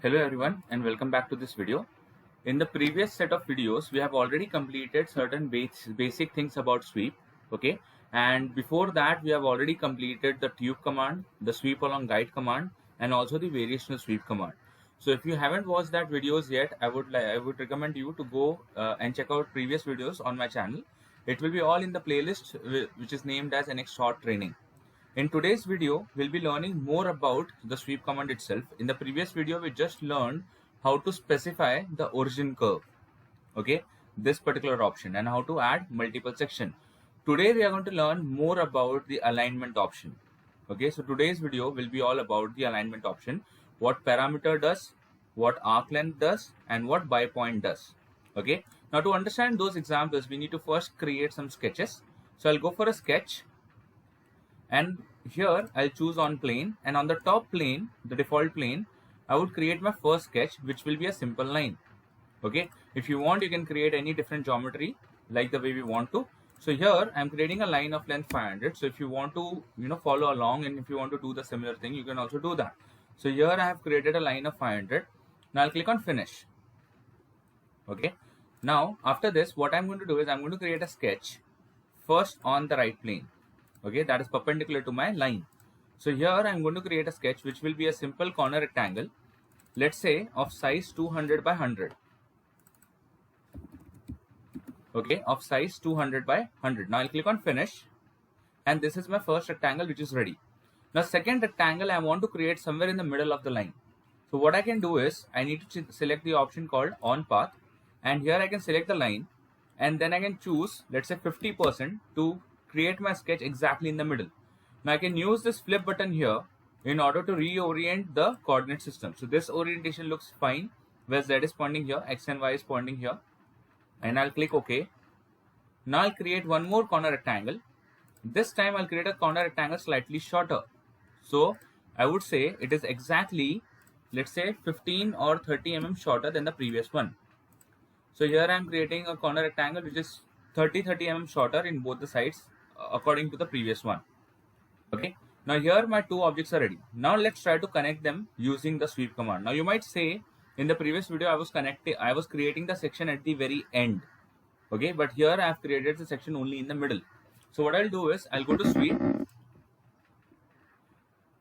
Hello everyone and welcome back to this video. In the previous set of videos, we have already completed certain basic things about sweep, okay? And before that, we have already completed the tube command, the sweep along guide command, and also the variational sweep command. So if you haven't watched that videos yet, I would recommend you to go and check out previous videos on my channel. It will be all in the playlist which is named as NX Short Training. In today's video, we'll be learning more about the sweep command itself. In the previous video, we just learned how to specify the origin curve, okay, this particular option, and how to add multiple section. Today, we are going to learn more about the alignment option, okay. So today's video will be all about the alignment option, what parameter does, what arc length does, and what bipoint does, okay. Now to understand those examples, we need to first create some sketches. So I'll go for a sketch. And here I'll choose on plane, and on the top plane, the default plane, I would create my first sketch, which will be a simple line. Okay, if you want, you can create any different geometry like the way we want to. So here I'm creating a line of length 500. So if you want to, follow along, and if you want to do the similar thing, you can also do that. So here I have created a line of 500. Now I'll click on finish. Okay, now after this, what I'm going to do is I'm going to create a sketch first on the right plane. Okay, that is perpendicular to my line. So here I'm going to create a sketch which will be a simple corner rectangle, let's say of size 200 by 100. Okay, of size 200 by 100. Now I'll click on finish, and this is my first rectangle which is ready. Now second rectangle I want to create somewhere in the middle of the line. So what I can do is I need to select the option called on path, and here I can select the line, and then I can choose, let's say 50% to create my sketch exactly in the middle. Now I can use this flip button here in order to reorient the coordinate system. So this orientation looks fine, where Z is pointing here, X and Y is pointing here, and I'll click OK. Now I'll create one more corner rectangle. This time I'll create a corner rectangle slightly shorter. So I would say it is exactly, let's say 15 or 30 mm shorter than the previous one. So here I'm creating a corner rectangle which is 30 mm shorter in both the sides according to the previous one. Okay, now here my two objects are ready. Now let's try to connect them using the sweep command. Now you might say, in the previous video I was creating the section at the very end. Okay, but here I have created the section only in the middle. So what I'll do is I'll go to sweep.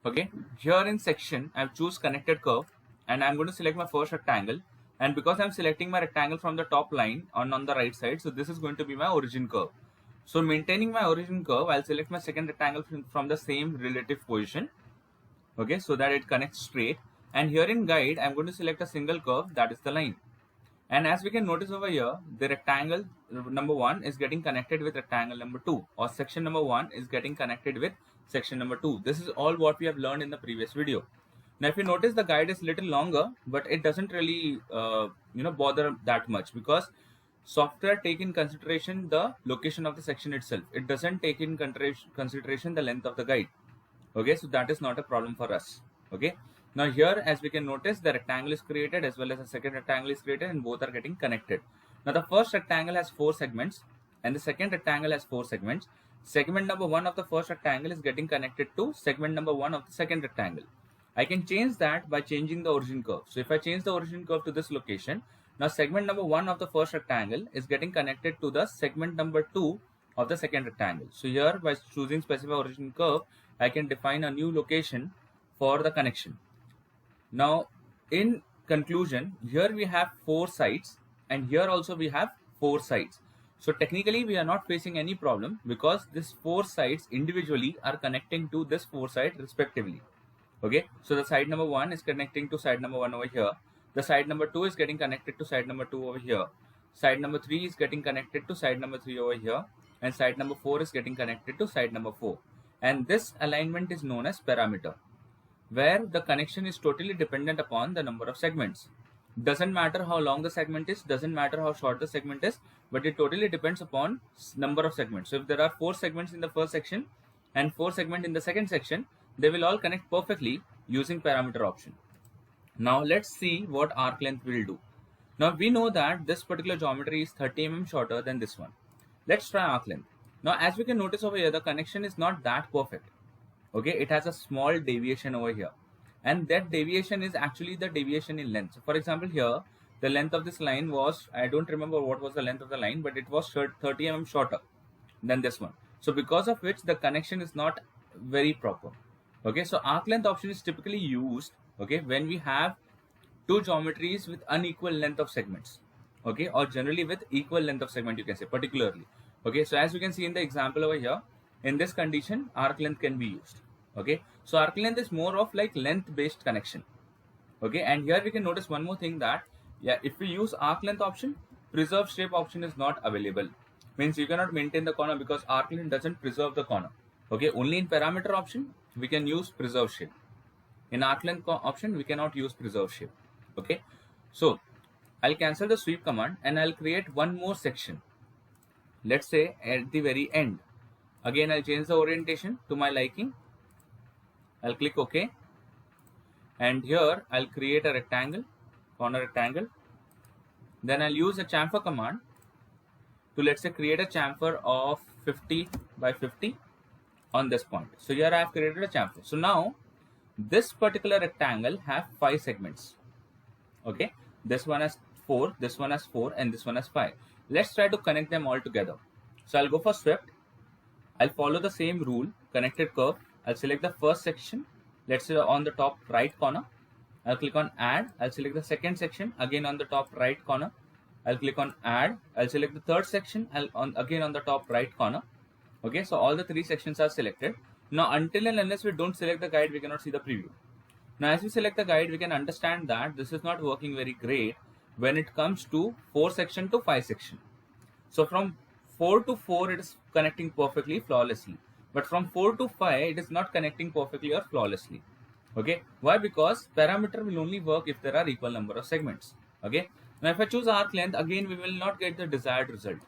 Okay, here in section I've choose connected curve, and I'm going to select my first rectangle. And because I'm selecting my rectangle from the top line on the right side, so this is going to be my origin curve. So maintaining my origin curve, I'll select my second rectangle from the same relative position, okay, so that it connects straight. And here in guide, I'm going to select a single curve, that is the line. And as we can notice over here, the rectangle number 1 is getting connected with rectangle number 2, or section number 1 is getting connected with section number 2. This is all what we have learned in the previous video. Now if you notice, the guide is little longer, but it doesn't really bother that much, because software take in consideration the location of the section itself. It doesn't take in consideration the length of the guide. Okay, so that is not a problem for us. Okay, now here as we can notice, the rectangle is created as well as the second rectangle is created, and both are getting connected. Now the first rectangle has 4 segments and the second rectangle has 4 segments. Segment number 1 of the first rectangle is getting connected to segment number 1 of the second rectangle. I can change that by changing the origin curve. So if I change the origin curve to this location, now segment number 1 of the first rectangle is getting connected to the segment number 2 of the second rectangle. So here by choosing specify origin curve, I can define a new location for the connection. Now in conclusion, here we have 4 sides, and here also we have 4 sides. So technically we are not facing any problem, because these 4 sides individually are connecting to this 4 sides respectively. Okay, so the side number 1 is connecting to side number 1 over here. The side number 2 is getting connected to side number 2 over here. Side number 3 is getting connected to side number 3 over here. And side number 4 is getting connected to side number 4. And this alignment is known as parameter, where the connection is totally dependent upon the number of segments. Doesn't matter how long the segment is, doesn't matter how short the segment is, but it totally depends upon number of segments. So if there are 4 segments in the first section and 4 segments in the second section, they will all connect perfectly using parameter option. Now let's see what arc length will do. Now we know that this particular geometry is 30 mm shorter than this one. Let's try arc length. Now as we can notice over here, the connection is not that perfect. Okay, it has a small deviation over here. and that deviation is actually the deviation in length. So for example, here the length of this line was, I don't remember what was the length of the line, but it was 30 mm shorter than this one. So because of which the connection is not very proper. Okay, so arc length option is typically used, okay, when we have two geometries with unequal length of segments, okay, or generally with equal length of segment, you can say, particularly. Okay, so as you can see in the example over here, in this condition arc length can be used. Okay, so arc length is more of like length based connection. Okay, and here we can notice one more thing, that yeah, if we use arc length option, preserve shape option is not available. Means you cannot maintain the corner because arc length doesn't preserve the corner. Okay, only in parameter option we can use preserve shape. In arc length option we cannot use preserve shape. Okay, so I'll cancel the sweep command and I'll create one more section. Let's say at the very end. Again, I'll change the orientation to my liking. I'll click OK. And here I'll create a rectangle, corner rectangle. Then I'll use a chamfer command to, let's say, create a chamfer of 50 by 50 on this point. So here I have created a chamfer. So now this particular rectangle have 5 segments. Okay, this one has 4, this one has 4, and this one has 5. Let's try to connect them all together. So I'll go for swept. I'll follow the same rule, connected curve. I'll select the first section, let's say on the top right corner. I'll click on add. I'll select the second section, again on the top right corner. I'll click on add. I'll select the third section, again on the top right corner. Okay, so all the 3 sections are selected. Now until and unless we don't select the guide, we cannot see the preview. Now as we select the guide, we can understand that this is not working very great when it comes to 4 section to 5 section. So from 4 to 4 it is connecting perfectly, flawlessly. But from 4 to 5 it is not connecting perfectly or flawlessly. Okay, why? Because parameter will only work if there are equal number of segments. Okay, now if I choose arc length, again we will not get the desired result.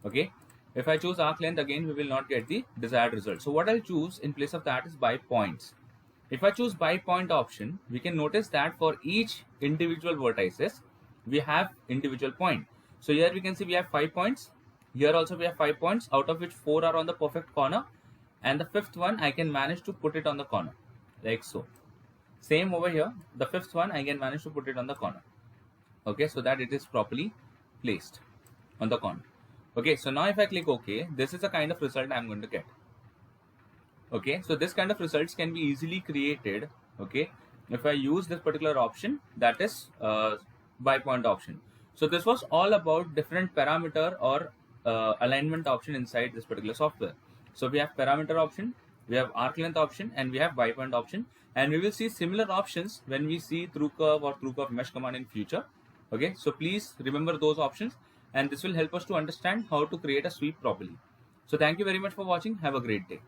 Okay, if I choose arc length, again we will not get the desired result. So what I'll choose in place of that is by points. If I choose by point option, we can notice that for each individual vertices we have individual point. So here we can see we have 5 points. Here also we have 5 points, out of which 4 are on the perfect corner, and the 5th one I can manage to put it on the corner, like so. Same over here, the 5th one I can manage to put it on the corner. Okay, so that it is properly placed on the corner. Okay, so now if I click OK, this is the kind of result I'm going to get. Okay, so this kind of results can be easily created. Okay, if I use this particular option, that is by point option. So this was all about different parameter or alignment option inside this particular software. So we have parameter option, we have arc length option, and we have by point option, and we will see similar options when we see through curve or through curve mesh command in future. Okay, so please remember those options, and this will help us to understand how to create a sweep properly. So thank you very much for watching. Have a great day.